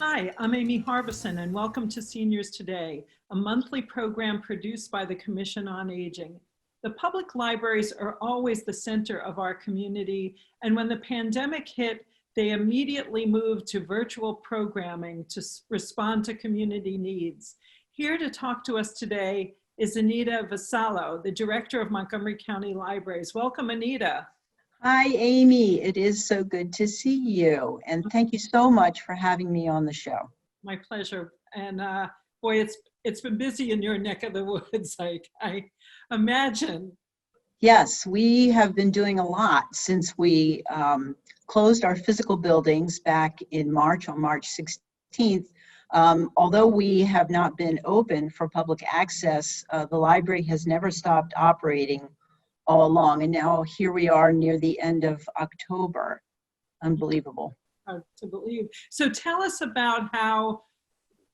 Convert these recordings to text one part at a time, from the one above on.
Hi, I'm Amy Harbison, and welcome to Seniors Today, a monthly program produced by the Commission on Aging. The public libraries are always the center of our community, and when the pandemic hit, they immediately moved to virtual programming to respond to community needs. Here to talk to us today is Anita Vassallo, the Director of Montgomery County Libraries. Welcome, Anita. Hi, Amy. It is so good to see you. And thank you so much for having me on the show. My pleasure. And boy, it's been busy in your neck of the woods, I imagine. Yes, we have been doing a lot since we closed our physical buildings back in March, on March 16th. Although we have not been open for public access, the library has never stopped operating all along. And now here we are near the end of October. Unbelievable. Hard to believe. So tell us about how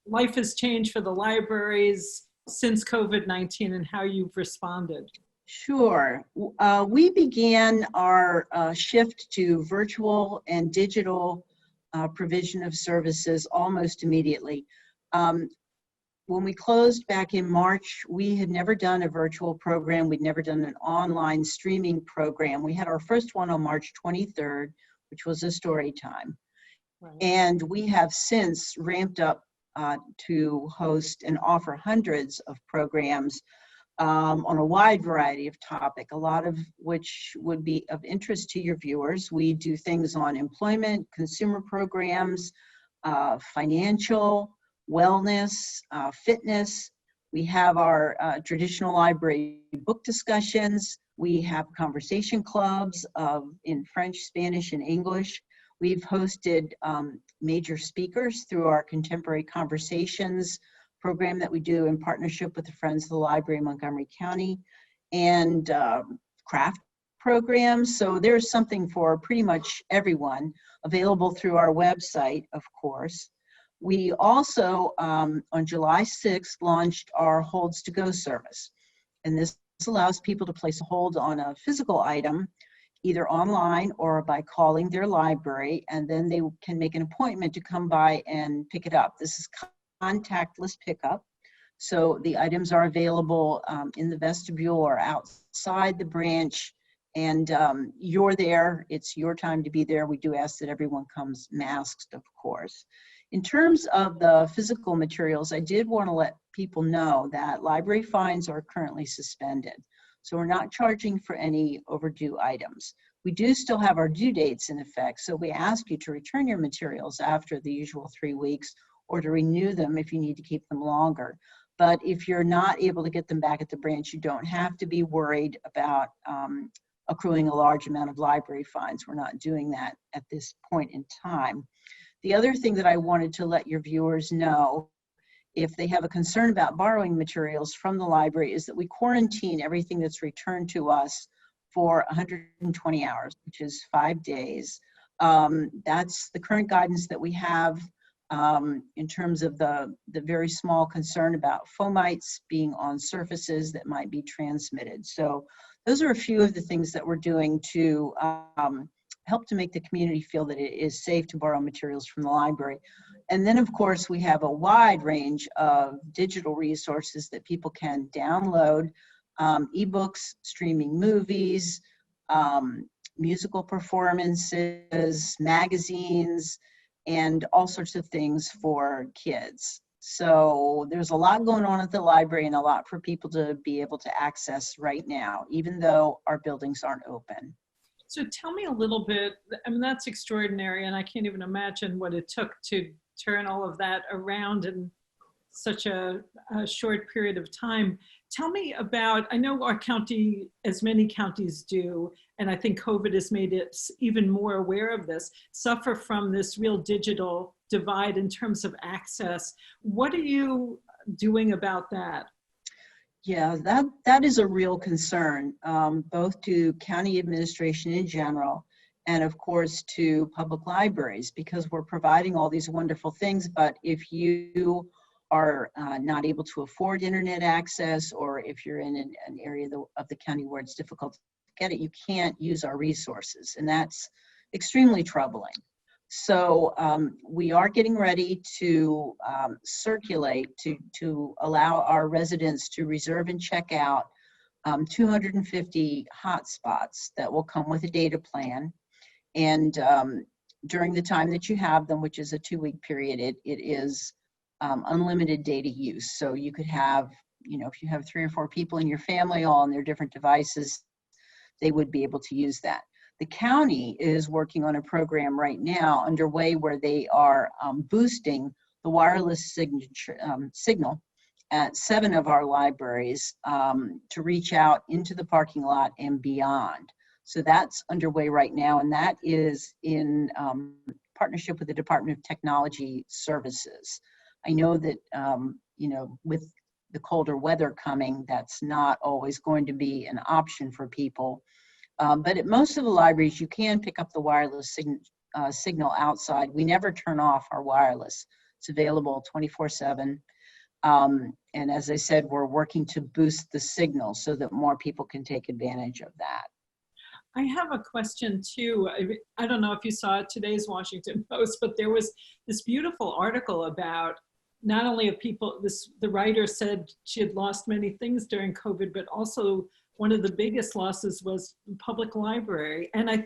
life has changed for the libraries since COVID-19 and how you've responded. Sure. We began our shift to virtual and digital provision of services almost immediately. When we closed back in March, we had never done a virtual program. We'd never done an online streaming program. We had our first one on March 23rd, which was a story time. Right. And we have since ramped up to host and offer hundreds of programs on a wide variety of topics, a lot of which would be of interest to your viewers. We do things on employment, consumer programs, financial, wellness, fitness. We have our traditional library book discussions. We have conversation clubs in French, Spanish, and English. We've hosted major speakers through our Contemporary Conversations program that we do in partnership with the Friends of the Library in Montgomery County, and craft programs. So there's something for pretty much everyone, available through our website, of course. We also, on July 6th, launched our Holds to Go service. And this allows people to place a hold on a physical item, either online or by calling their library, and then they can make an appointment to come by and pick it up. This is contactless pickup. So the items are available in the vestibule or outside the branch, and you're there. It's your time to be there. We do ask that everyone comes masked, of course. In terms of the physical materials, I did want to let people know that library fines are currently suspended. So we're not charging for any overdue items. We do still have our due dates in effect, so we ask you to return your materials after the usual 3 weeks or to renew them if you need to keep them longer. But if you're not able to get them back at the branch, you don't have to be worried about accruing a large amount of library fines. We're not doing that at this point in time. The other thing that I wanted to let your viewers know, if they have a concern about borrowing materials from the library, is that we quarantine everything that's returned to us for 120 hours, which is 5 days. That's the current guidance that we have in terms of the very small concern about fomites being on surfaces that might be transmitted. So those are a few of the things that we're doing to help to make the community feel that it is safe to borrow materials from the library. And then, of course, we have a wide range of digital resources that people can download, ebooks, streaming movies, musical performances, magazines, and all sorts of things for kids. So there's a lot going on at the library and a lot for people to be able to access right now, even though our buildings aren't open. So tell me a little bit, I mean, that's extraordinary, and I can't even imagine what it took to turn all of that around in such a short period of time. Tell me about, I know our county, as many counties do, and I think COVID has made it even more aware of this, suffer from this real digital divide in terms of access. What are you doing about that? Yeah, that is a real concern, both to county administration in general and of course to public libraries, because we're providing all these wonderful things, but if you are not able to afford internet access, or if you're in an area of the county where it's difficult to get it, you can't use our resources, and that's extremely troubling. So we are getting ready to circulate to allow our residents to reserve and check out 250 hotspots that will come with a data plan. And during the time that you have them, which is a 2-week period, it is unlimited data use. So you could have, if you have 3 or 4 people in your family all on their different devices, they would be able to use that. The county is working on a program right now underway where they are boosting the wireless signal at 7 of our libraries to reach out into the parking lot and beyond. So that's underway right now, and that is in partnership with the Department of Technology Services. I know that, with the colder weather coming, that's not always going to be an option for people. But at most of the libraries, you can pick up the wireless signal outside. We never turn off our wireless. It's available 24/7. And as I said, we're working to boost the signal so that more people can take advantage of that. I have a question too. I don't know if you saw today's Washington Post, but there was this beautiful article about not only of people, the writer said she had lost many things during COVID, but also one of the biggest losses was the public library. And I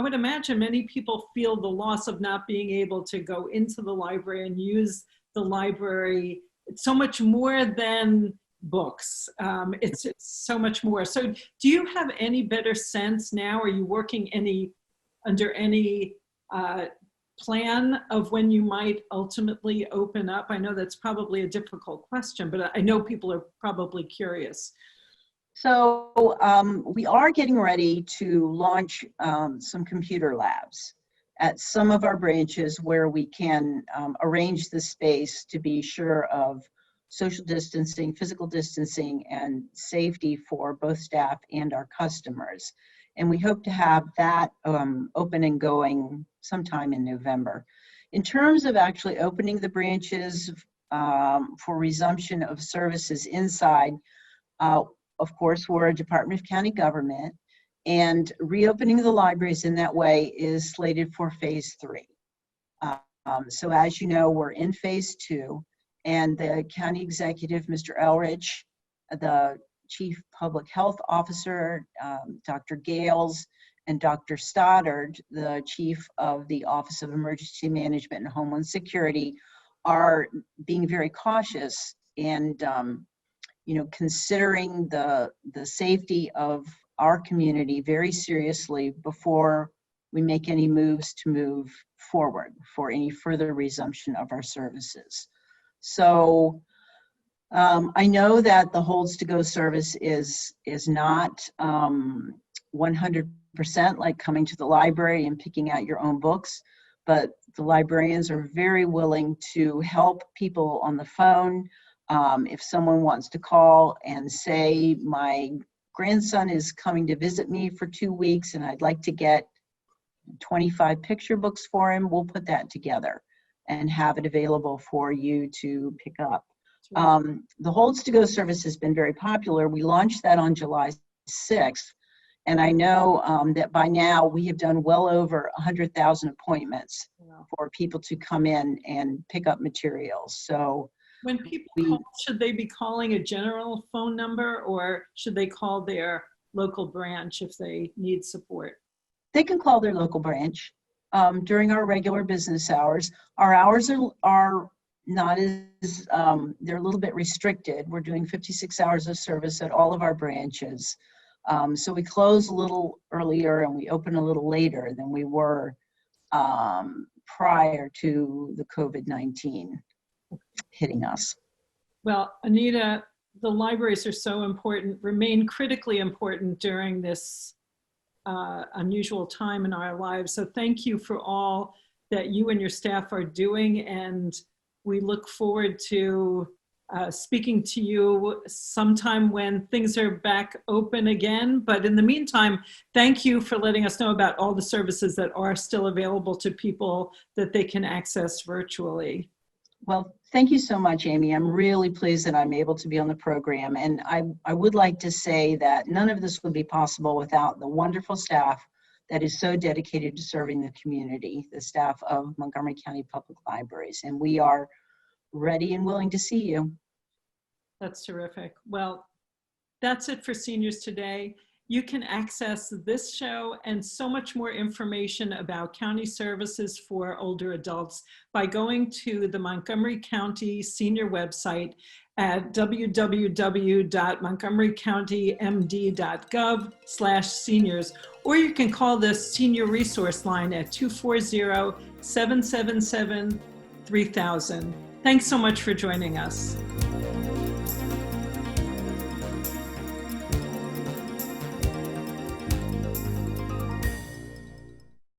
would imagine many people feel the loss of not being able to go into the library and use the library. It's so much more than books. It's so much more. So do you have any better sense now? Are you working under any plan of when you might ultimately open up? I know that's probably a difficult question, but I know people are probably curious. So we are getting ready to launch some computer labs at some of our branches where we can arrange the space to be sure of social distancing, physical distancing, and safety for both staff and our customers. And we hope to have that open and going sometime in November. In terms of actually opening the branches for resumption of services inside, of course, we're a Department of County Government, and reopening the libraries in that way is slated for phase 3. So as you know, we're in phase 2, and the county executive, Mr. Elrich, the chief public health officer, Dr. Gales, and Dr. Stoddard, the chief of the Office of Emergency Management and Homeland Security, are being very cautious and considering the safety of our community very seriously before we make any moves to move forward for any further resumption of our services. So I know that the holds to go service is not 100% like coming to the library and picking out your own books, but the librarians are very willing to help people on the phone. If someone wants to call and say, my grandson is coming to visit me for 2 weeks and I'd like to get 25 picture books for him, we'll put that together and have it available for you to pick up. The Holds to Go service has been very popular. We launched that on July 6th, and I know that by now we have done well over 100,000 appointments for people to come in and pick up materials. So when people call, should they be calling a general phone number, or should they call their local branch if they need support? They can call their local branch during our regular business hours. Our hours are not as, they're a little bit restricted. We're doing 56 hours of service at all of our branches. So we close a little earlier and we open a little later than we were prior to the COVID-19 hitting us. Well, Anita, the libraries are so important, remain critically important during this unusual time in our lives. So thank you for all that you and your staff are doing, and we look forward to speaking to you sometime when things are back open again. But in the meantime, thank you for letting us know about all the services that are still available to people that they can access virtually. Well, thank you so much, Amy. I'm really pleased that I'm able to be on the program. And I would like to say that none of this would be possible without the wonderful staff that is so dedicated to serving the community, the staff of Montgomery County Public Libraries. And we are ready and willing to see you. That's terrific. Well, that's it for seniors today. You can access this show and so much more information about county services for older adults by going to the Montgomery County Senior website at www.montgomerycountymd.gov/seniors, or you can call the senior resource line at 240-777-3000. Thanks so much for joining us.